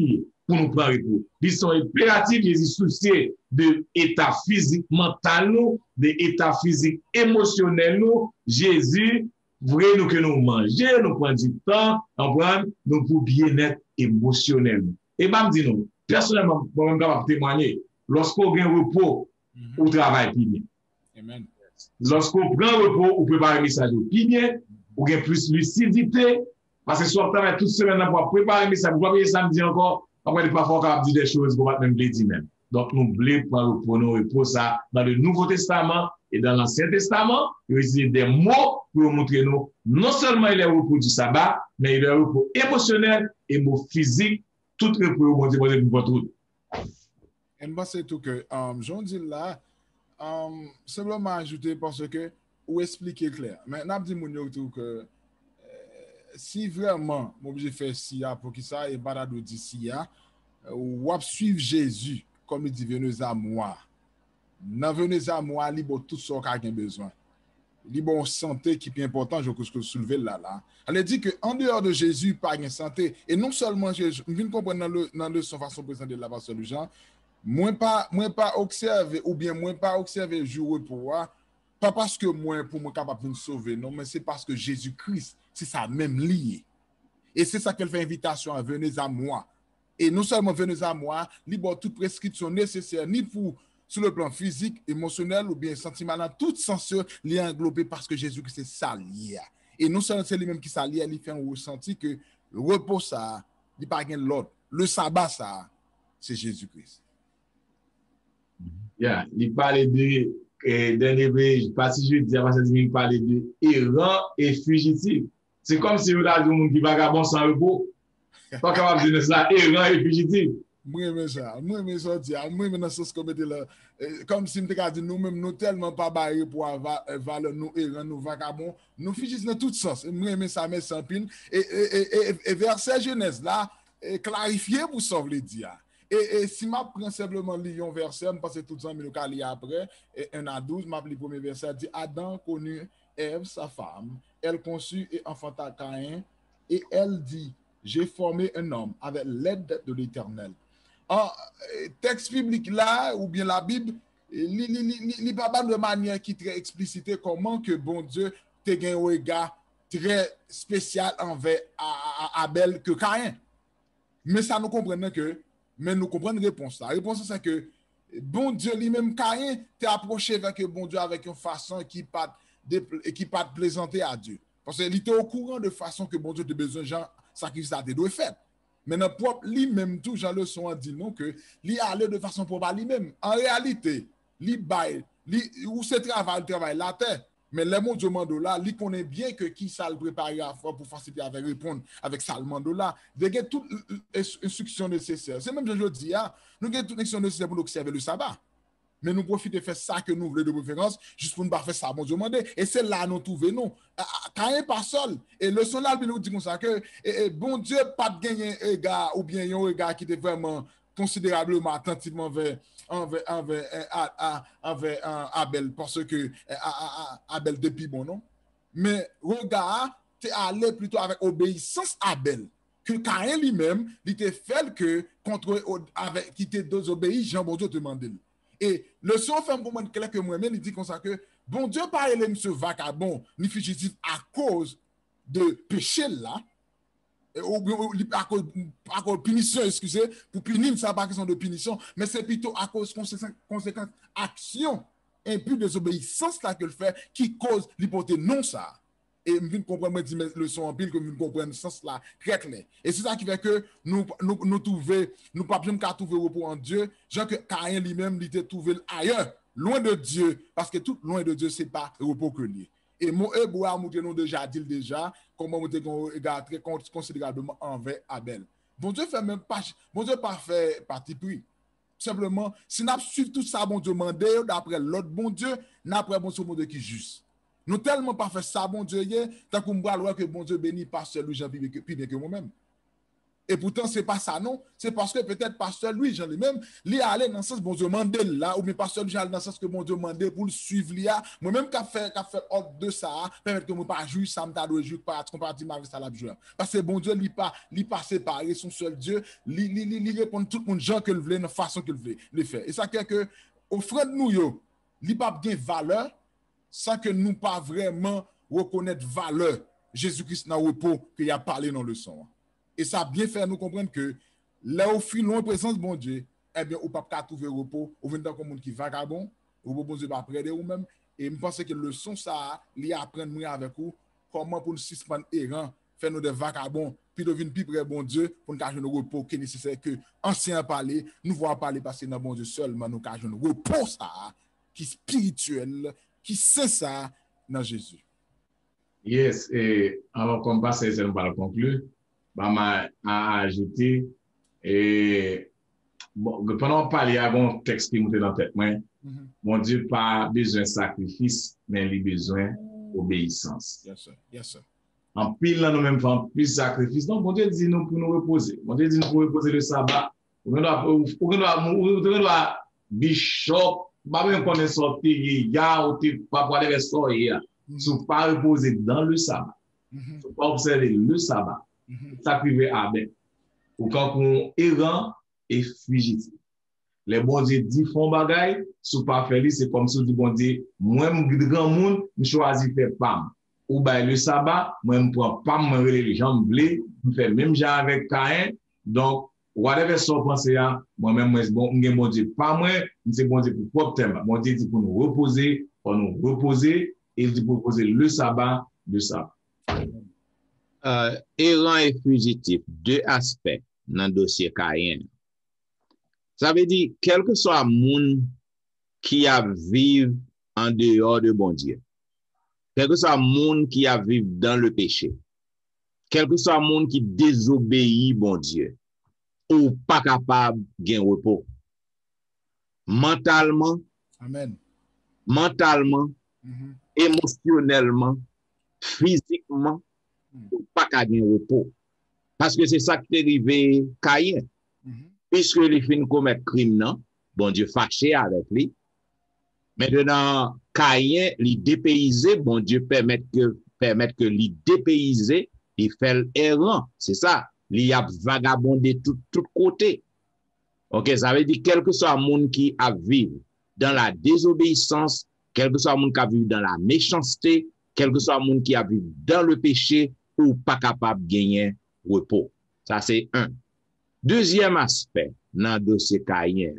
pour nous prendre repos. Ils sont impératifs, Jésus soucié de l'état physique mental, de l'état physique émotionnel, Jésus, vrai nous que nous mangeons, nous prenons du temps, nous pour bien-être émotionnel. Et ben, dis nous, personnellement, je suis capable de témoigner, lorsqu'on a un repos, on travaille plus bien. Amen. Lorsqu'on prend un repos, on prépare le message plus bien, on a plus de lucidité, parce que soit on travaille toute semaine pour préparer le message, pour préparer samedi encore, on va pas fort dire des choses qu'on va même dire même. Donc, nous voulons prendre nos repos ça dans le Nouveau Testament et dans l'Ancien Testament, il y a des mots pour montrer nous, non seulement il y a le repos du sabbat, mais il y a le repos émotionnel, et le physique, tout repos, bon Dieu, pour tout. Et moi, c'est tout que, j'en dis là, simplement ajouter parce que, ou expliquer clair. Maintenant, je dis tout que, si vraiment, moi, je fais si pour qui ça, et balado d'ici, ou suivre Jésus, comme il dit, venez à moi. Non, venez à moi, libre tout ce qu'on a besoin. Libre en santé qui est important, je crois que soulever là. Elle dit qu'en dehors de Jésus, pas de santé. Et non seulement, je viens de comprendre dans le son façon présentée de la pasteur de Jean, moi pas observer, ou bien moi pas observer jour pour pas parce que moi, pour me capable de me sauver, non, mais c'est parce que Jésus-Christ, c'est ça même lié. Et c'est ça qu'elle fait invitation à venez à moi. Et non seulement venez à moi, libre toute prescription nécessaire, ni pour sur le plan physique, émotionnel ou bien sentimental, tout sens lié englobé parce que Jésus-Christ c'est ça lié. Et non seulement c'est lui-même qui ça lié, il fait un ressenti que le repos ça, il pas gain l'autre. Le sabbat ça, c'est Jésus-Christ. Yeah, il parle de dernier parti jeudi, parce que je parler de errant et fugitif. C'est comme si vous avez dit monde qui vagabond sans repos. Pas capable de dire ça, errant et fugitif. Moi, j'aime ça. Moi, j'aime ça. Moi, j'aime ça. Comme si je dit nous-mêmes, nous tellement pas barrés pour avoir valeur, nous errants, nous vagabonds, nous fugitifs dans tout sens. Moi, j'aime ça, mais sans pile. Et verset Genèse là, clarifier pour sauver les dire. Et si je prends simplement le verset, je passe tout le temps, mais le cas après, 1 à 12, je le premier verset, dit Adam connut Ève, sa femme, elle conçut et enfanta Caïn, et elle dit j'ai formé un homme avec l'aide de l'Éternel. En texte biblique là, ou bien la Bible, il n'y a pas de manière qui est très explicite comment que bon Dieu te gagne un regard très spécial envers Abel que Caïn. Mais ça nous comprenons que, mais nous comprenons la réponse. La réponse c'est que bon Dieu lui-même Caïn t'est approché avec bon Dieu avec une façon qui pas plaisanter à Dieu. Parce qu'il était au courant de façon que bon Dieu a besoin de gens sacrifice à des doigts faits. Mais dans propre lui-même, tout Jean le son dit non que lui allait de façon probable lui-même. En réalité, lui bail, où ce travail la terre. Mais le monde du monde là, lui connaît bien que qui ça le préparer à faire pour faciliter avec répondre avec ça le monde là. Il y a toute instruction nécessaire. C'est même je dis nous avons toute instruction nécessaire pour nous observer le sabbat. Mais nous profitons de faire ça que nous voulons de préférence, juste pour ne pas faire ça, bon Dieu demande. Et c'est là nous trouvons, nous. Quand il n'est pas seul, et le son là, il nous dit comme ça, que bon Dieu pas de gagner un regard, ou bien un regard qui était vraiment considérablement attentivement envers Abel, parce que Abel depuis bon, non? Mais regard, tu es allé plutôt avec obéissance à Abel. Que Caïn lui-même, il était fait que contre, avec, qui était désobéi, Jean, bon Dieu demande. Et le son fait comprendre clair que moi-même, il dit comme ça que bon Dieu pas aimé monsieur vagabond ni fugitif à cause de péché là, à cause de punition, excusez, pour punir, ça pas question de punition, mais c'est plutôt à cause conséquence action impure désobéissance là que le fait qui cause l'hypothèse non ça. Et je comprends le son en pile que nous comprenons ce sens là très clair. Et c'est ça qui fait que nous trouvons, nous pas bien qu'à trouver repos en Dieu, genre que Caïn lui-même il était trouvé ailleurs, loin de Dieu, parce que tout loin de Dieu c'est pas repos que lui. Et mon Eboa nous déjà dit déjà comment nous avons regard très considérablement envers Abel. Bon Dieu fait même pas, bon Dieu pas fait parti pris. Simplement, si nous suivons tout ça, bon Dieu demande d'après l'autre bon Dieu, n'après bon Dieu qui est juste. Nous tellement pas fait ça, bon Dieu, tant qu'on voit que bon Dieu bénit pasteur Louis Jean plus bien que moi-même. Et pourtant, c'est pas ça, non. C'est parce que peut-être pasteur Louis Jean lui-même, lui allait dans le sens bon Dieu mandé là, ou bien pasteur Louis Jean dans le sens que bon Dieu mandé pour le suivre là. Moi-même, qu'a fait ordre de ça, permettre que moi pas jouir, ça me t'a de jouir, pas comparativement avec ça la jouer. Parce que bon Dieu, lui pas séparé son seul Dieu, lui répond tout le monde, gens que le voulait, de façon que le voulait, le faire. Et ça fait que, offrande nous, yo, lui pas bien valeur, sans que nous pas vraiment reconnaître valeur Jésus-Christ dans le repos qu'il a parlé dans le son. Et ça a bien fait nous comprendre que là au fil de la présence de bon Dieu, eh bien, on ne peut pas trouver repos, on vient dans un monde qui est vagabond, ou bon Dieu va près de vous-même. Et je pense que le son, ça, il apprendre avec vous comment pour nous suspendre errant, faire nous des vagabonds, puis devenir plus près bon Dieu, pour nous avoir un repos qui est nécessaire que ancien parler, nous voyons parler parce que dans bon Dieu seulement nous avons un repos, ça, qui est spirituel, qui sait ça dans Jésus. Yes, et alors comme ça, c'est nous va conclure. M'a ajouté et bon, pendant parler avant texte qui montait dans la tête, mon Dieu pas besoin de sacrifice, mais il a besoin d'obéissance. Yes, sir. Yes, sir. En pile, là, nous-mêmes faisons plus de sacrifice. Donc, mon Dieu dit nous pour nous reposer. Mon Dieu dit nous pour reposer le sabbat. On doit bishop, pas bien qu'on est sorti, il y a ou pas pour aller sortir. Sont pas reposer dans le sabbat. Sont pas observer le sabbat. Ça privé Abel. Ou quand on errant et fugitif. Les bons Dieu dit font bagaille, sous pas faire c'est comme si du bon Dieu, moi grand monde, je choisis faire pam. Ou ben le sabbat, moi je prends pam, moi les jambes blé, je fais même genre avec Caïn. Donc whatever so penser à moi-même moi bon Dieu pas moi, c'est bon Dieu pour propre thème. Mon Dieu dit pour nous reposer, et il dit pour reposer le sabbat. Errant et fugitif, deux aspects dans le dossier Caïn. Ça veut dire, quel que soit le monde qui a vécu en dehors de bon Dieu. Quel que soit le monde qui a vécu dans le péché, quel que soit le monde qui désobéit bon Dieu, ou pas capable de gagner repos. Mentalement, Amen. Émotionnellement, physiquement, ou pas gagner repos. Parce que c'est ça qui est arrivé Caïn. Puisque les fins commettre crime, non, bon Dieu fâché avec lui. Maintenant, Caïn, il dépaysé, bon Dieu permet que lui dépaysé, il fait l'errant. C'est ça. Il a vagabondé tout côté. Ok, ça veut dire quel que soit le monde qui a vécu dans la désobéissance, quel que soit le monde qui a vécu dans la méchanceté, quel que soit le monde qui a vécu dans le péché, ou pas capable de gagner repos. Ça, c'est un. Deuxième aspect dans le dossier Caïn.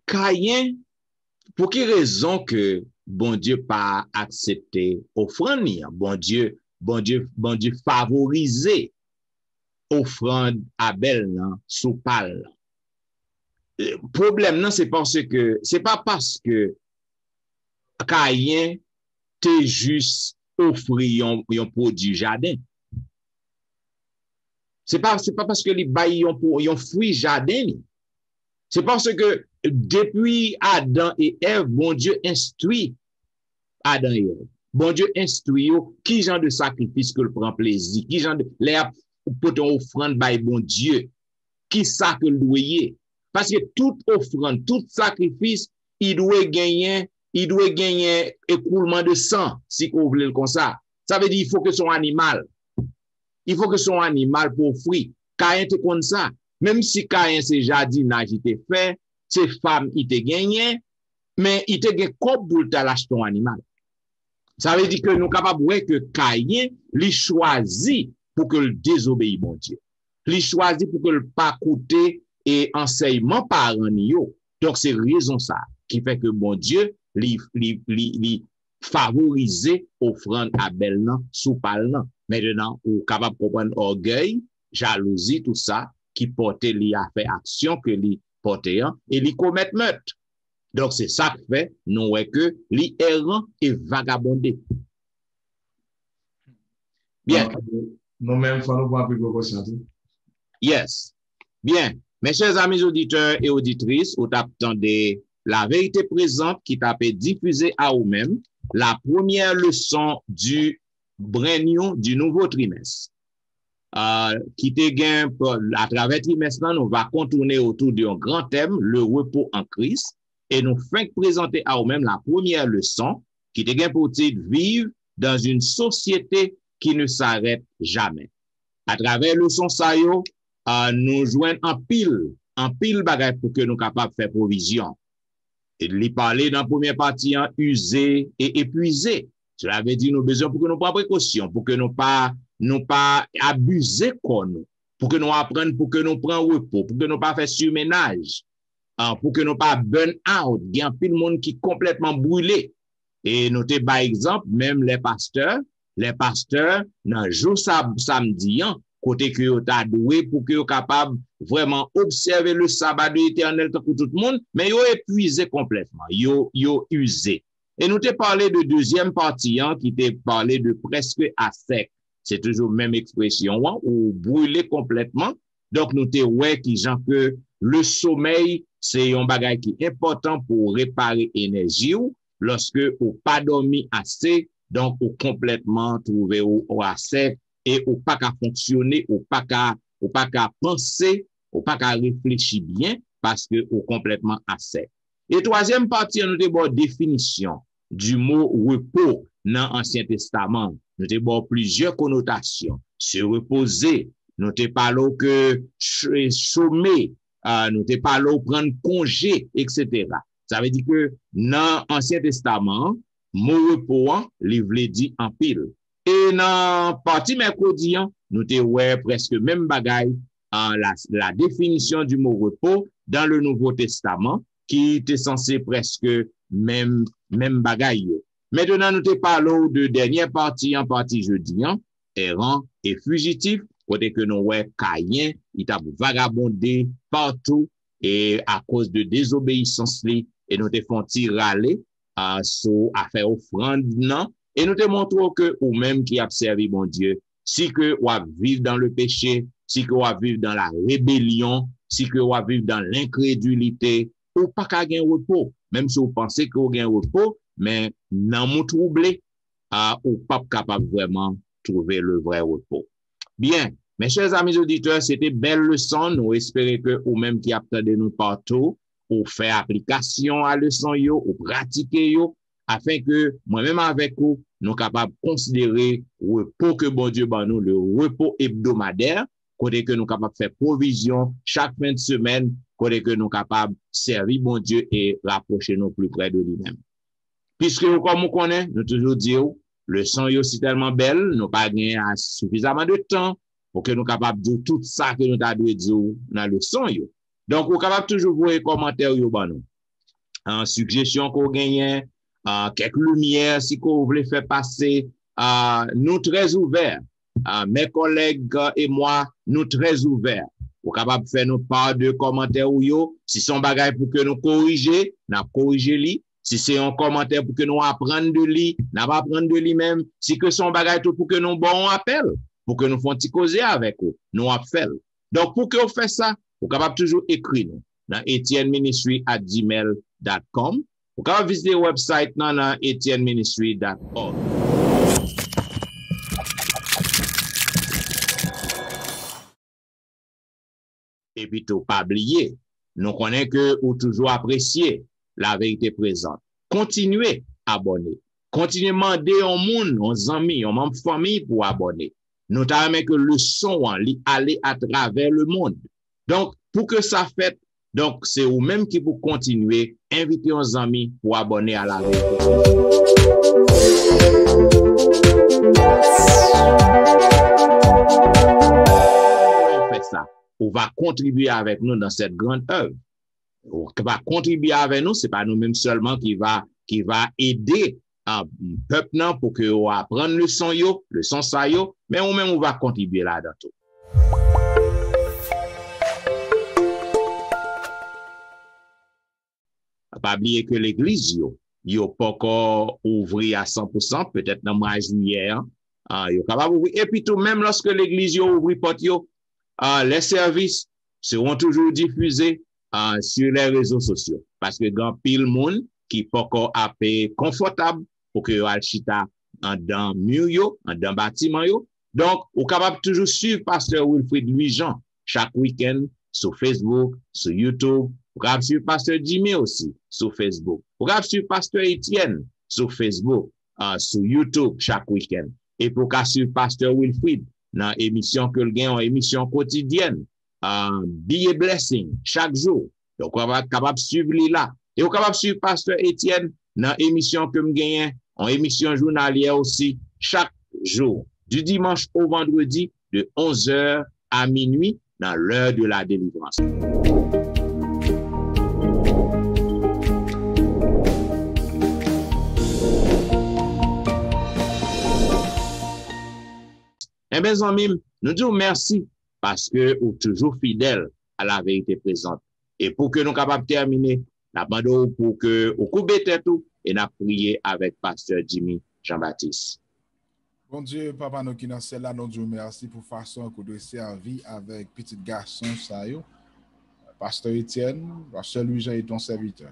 Caïn, pour quelle raison que bon Dieu pas accepté offrande, bon Dieu favorisé offrande Abel sous pal. Problème non c'est pas parce que Caïn te juste offri un produit jardin. C'est pas parce que les bail un fruit jardin. C'est parce que depuis Adam et Ève, bon Dieu instruit Adam et Ève. Bon Dieu instruit qui genre de sacrifice que le prend plaisir, qui genre de l'air pour ton offrande by bon Dieu, qui ça que le doyer. Parce que toute offrande, tout sacrifice, il doit gagner écoulement de sang, si vous voulez le comme ça. Ça veut dire il faut que son animal. Il faut que son animal pour offrir. Caïn te comme ça. Même si Caïn c'est jardinage il te fait, c'est femme il te gagné, mais il te gagne comme pour l'acheter ton animal. Ça veut dire que nous sommes capables de voir que Caïn lui choisit pour que le désobéisse bon Dieu. Lui choisit pour que le pas coûter et enseignement par un yo. Donc c'est raison ça qui fait que bon Dieu lui favoriser offrande Abel sous pal. Maintenant, ou capable de comprendre orgueil, jalousie, tout ça, qui portait li a fait action que li portait et li commettre meurtre. Donc, c'est ça qui fait, nous voyons que li errant et vagabondé. Bien. Nous-mêmes, faut nous prendre plus de précaution. Yes. Bien. Mes chers amis auditeurs et auditrices, vous attendez la vérité présente qui t'a fait diffuser à vous-même la première leçon du Brenion du nouveau trimestre. Qui te gain à travers trimestre, nous va contourner autour d'un grand thème, le repos en Christ, et nous faisons présenter à vous-même la première leçon qui te gain pour titre vivre dans une société qui ne s'arrête jamais. À travers leçon ça yo, nous joignons en pile bagage pour que nous capables de faire provision. Et lui parler dans la première partie, user et épuiser. Cela veut dire nous besoin pour que nous prenions précaution, pour que nous pas abuser comme nous, pour que nous apprenions, pour que nous prenions repos, pour que nous pas faire surménage, pour que nous pas burn out. Il y a un peu de monde qui est complètement brûlé. Et nous par exemple, même les pasteurs, dans le jour samedi, côté que vous avez doué pour que vous capable vraiment observer le sabbat de l'éternel pour tout le monde, mais vous épuisé complètement, vous usé. Et nous t'ai parlé de deuxième partie, qui t'ai parlé de presque à sec. C'est toujours même expression, ou brûler complètement. Donc, nous t'ai ouais qui genre que le sommeil, c'est un bagage qui est important pour réparer l'énergie ou lorsque vous pas dormi assez, donc vous complètement trouvé au à sec et ou pas qu'à fonctionner, ou pas qu'à penser, ou pas qu'à réfléchir bien parce que vous complètement à sec. Et troisième partie, nous avons une définition du mot repos dans l'Ancien Testament. Nous avons plusieurs connotations. Se reposer, nous avons parlé que chômer, nous avons parlé prendre congé, etc. Ça veut dire que dans l'Ancien Testament, mot repos, livre dit en pile. Et dans partie mercredi, nous avons presque même bagaille la définition du mot repos dans le Nouveau Testament, qui était censé presque même bagaille. Maintenant, nous te parlons de dernière partie, en partie jeudi, errant et fugitif, côté que nous ouais Caïn, il t'a vagabondé partout et à cause de désobéissance li, et nous te font râler à faire offrande non, et nous te montrons que ou même qui a servi mon Dieu, si que ou a vivre dans le péché, si que ou a vivre dans la rébellion, si que ou a vivre dans l'incrédulité, ou pas qu'à gagner repos, même si vous pensez que vous gagnez repos, mais dans mon troublé, ou pas capable vraiment trouver le vrai repos. Bien, mes chers amis auditeurs, c'était belle leçon. Nous espérons que ou même qui attendez nous partout, ou faire application à leçon yo, ou pratiquer yo, afin que moi-même avec vous, nous capables de considérer le repos que bon Dieu ban nous, le repos hebdomadaire, côté que nous capables de faire provision chaque fin de semaine, côté que nous capables de servir bon Dieu et rapprocher nous plus près de lui-même. Puisque comme on connaît, nous toujours disons, le son est aussi tellement belle, nous pas gagné suffisamment de temps pour que nous capables de dire tout ça que nous avons dire dans le son. Donc, vous capable toujours voir les commentaires en suggestion qu'on gagne, quelques lumières si vous voulez faire passer, nous très ouverts. Mes collègues et moi, nous très ouverts. Vous capable de faire nos part de commentaires ou yo, si son bagage pour que nous corriger, n'a corriger li. Si c'est un commentaire pour que nous apprendre de lui, n'a pas apprendre de lui-même. Si que son bagage tout pour que nous bon appel, pour que nous fassions causer avec vous, nous appel. Donc, pour que vous fassiez ça, vous capable toujours écrire nous dans etienneministry@gmail.com. Vous capable visiter le website dans etienneministry.org. Et puis, tout pas oublier, nous connaissons que vous toujours apprécier la vérité présente. Continuez à abonner. Continuez à demander aux monde, aux amis, aux membres de famille pour abonner. Notamment que le son aller à travers le monde. Donc, pour que ça fait, donc c'est vous-même qui vous continuez, inviter aux amis pour abonner à la vérité. On fait ça. On va contribuer avec nous dans cette grande œuvre. Qui va contribuer avec nous, c'est pas nous-mêmes seulement qui va aider un peuple pour que on apprenne le son ça yo, mais nous-mêmes on va contribuer là-dedans tout. Pas oublier que l'église yo pas encore ouvert à 100%, peut-être dans le mois de juillet, yo capable ouvrir. Et puis tout même lorsque l'église yo ouvre porte yo, les services seront toujours diffusés sur les réseaux sociaux. Parce que grand pile monde qui pas encore confortable pour que al chita dans mur yo, dans bâtiment yo. Donc, vous capable toujours suivre pasteur Wilfrid Louis-Jean chaque week-end sur Facebook, sur YouTube. Vous capable suivre pasteur Jimmy aussi sur Facebook. Vous capable suivre pasteur Etienne sur Facebook, sur YouTube chaque week-end. Et pour qu'à suivre pasteur Wilfrid dans émission que le gain en émission quotidienne. Be a blessing chaque jour. Donc, on va capable de suivre là. Et on va capable de suivre Pasteur Etienne dans l'émission que je gagne, en émission journalière aussi, chaque jour, du dimanche au vendredi, de 11h à minuit, dans l'heure de la délivrance. Eh bien, amis, nous disons merci parce que vous êtes toujours fidèles à la vérité présente. Et pour que nous capables de terminer, nous pour que vous coupez tout et nous prions avec Pasteur Jimmy Jean-Baptiste. Bon Dieu, Papa, nous qui nous sommes là, nous disons merci pour la façon que nous servi avec petit garçon, Pasteur Etienne, Pasteur Louis-Jean et ton serviteur.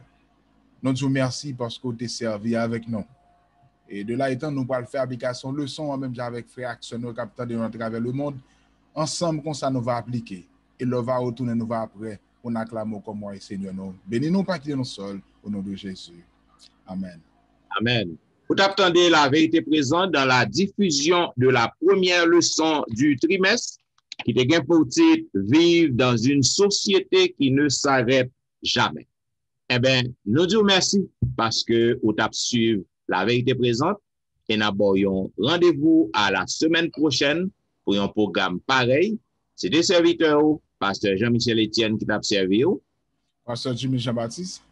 Nous disons merci parce que tu es servi avec nous. Et de là étant, nous allons faire application leçon, même avec frère Action, capitaine de à travers le monde. Ensemble, comme ça, nous va appliquer. Et le va retourner, nous va après, on acclame comme moi et Seigneur. Nous bénis-nous, pas quitter nous seuls, au nom de Jésus. Amen. Amen. Vous attendez la vérité présente dans la diffusion de la première leçon du trimestre, qui est bien pour titre vivre dans une société qui ne s'arrête jamais. Eh bien, nous disons merci parce que vous avez suivi la vérité présente et nous avons rendez-vous à la semaine prochaine pour un programme pareil. C'est des serviteurs, Pasteur Jean-Michel Etienne qui t'a servi. Pasteur Jimmy Jean-Baptiste.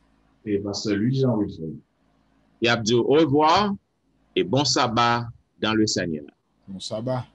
Et Pasteur Louis-Jean Wilfrid. Et a dit au revoir et bon sabbat dans le Seigneur. Bon sabbat.